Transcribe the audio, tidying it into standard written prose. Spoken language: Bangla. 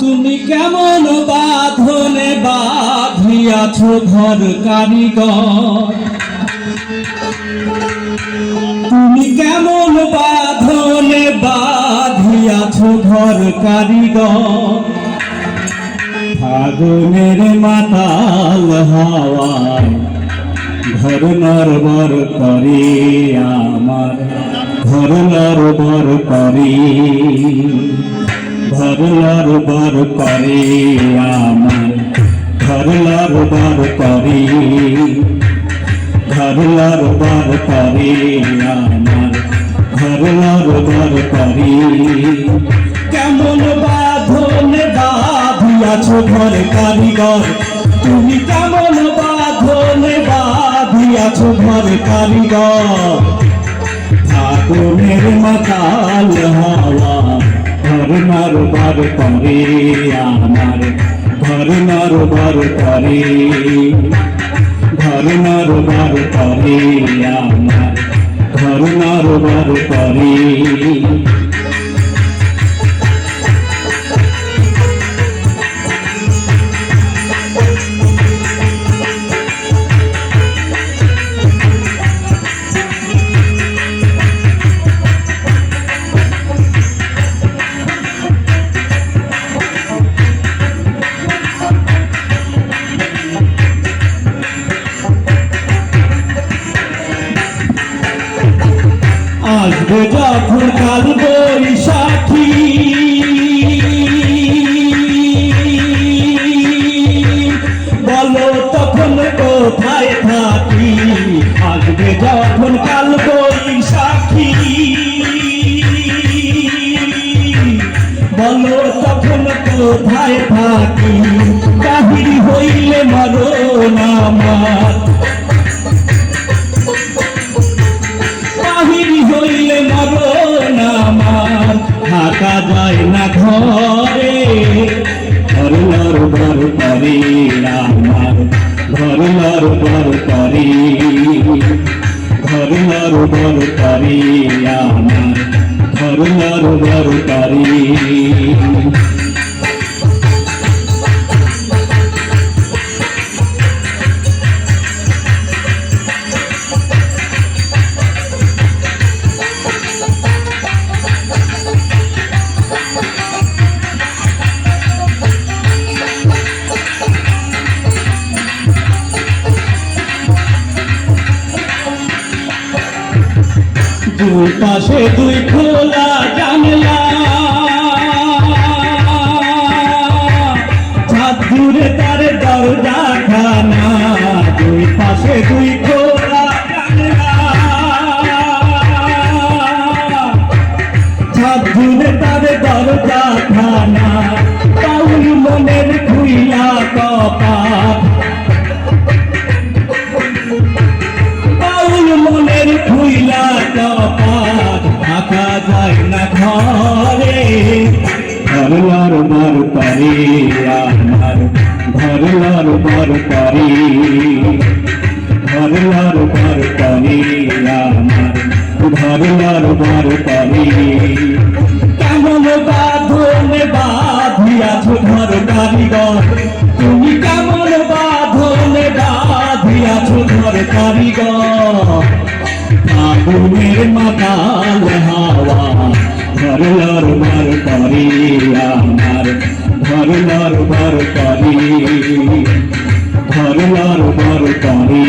তুমি কেমন বাঁধনে বাঁধিয়াছ ঘর কারিগর, তুমি কেমন বাঁধনে বাঁধিয়াছ ঘর কারিগর। ফাগুনের মাতাল হাওয়ায় ঘর নড়বড় করে আমার, ঘর নড়বড় করে, ঘর নড়বড় করে আমার, ঘর নড়বড় করে, ঘর নড়বড় করে আমার, ঘর নড়বড় করে। কেমন বাঁধনে বাঁধিয়াছ ঘর কারিগর, তুমি কেমন বাঁধনে বাঁধিয়াছ ঘর কারিগর। ফাগুনের মাতাল হাওয়া ঘর নড়বড় করে আমার, ঘর নড়বড় করে, ঘর নড়বড় করে আমার, ঘর নড়বড় করে। আসবে যখন কাল বৈশাখী, বলো তখন কোথায় থাকি। আসবে যখন কাল বৈশাখী, বলো তখন কোথায় থাকি। বাহির হইলে মরণ আমার, হইলে মরণ আমার, থাকা যায় না ঘরে। ঘর নড়বড় করে আমার, ঘর নড়বড় করে, ঘর নড়বড় করে আমার, ঘর নড়বড় করে। দুই পাশে দুই খোলা জানলা, ছাদ দূরে তার দরজা খানা। দুই পাশে দুই খোলা জানলা, ছাদ দূরে তার দরজা খানা। বাউল মনের খুইলা কপাট, বাউল মনের খুইলা কপাট, থাকা যায় না ঘরে। ঘর নড়বড় করে আমার, ঘর নড়বড় করে, ঘর নড়বড় করে আমার, ঘর নড়বড় করে। কেমন বাঁধনে বাঁধিয়াছ ঘর কারিগর, তুমি কেমন বাঁধনে বাঁধিয়াছ ঘর কারিগর। ফাগুনের মাতাল হাওয়া ঘর নড়বড় করে আমার, ঘর নড়বড় করে, ঘর নড়বড় করে।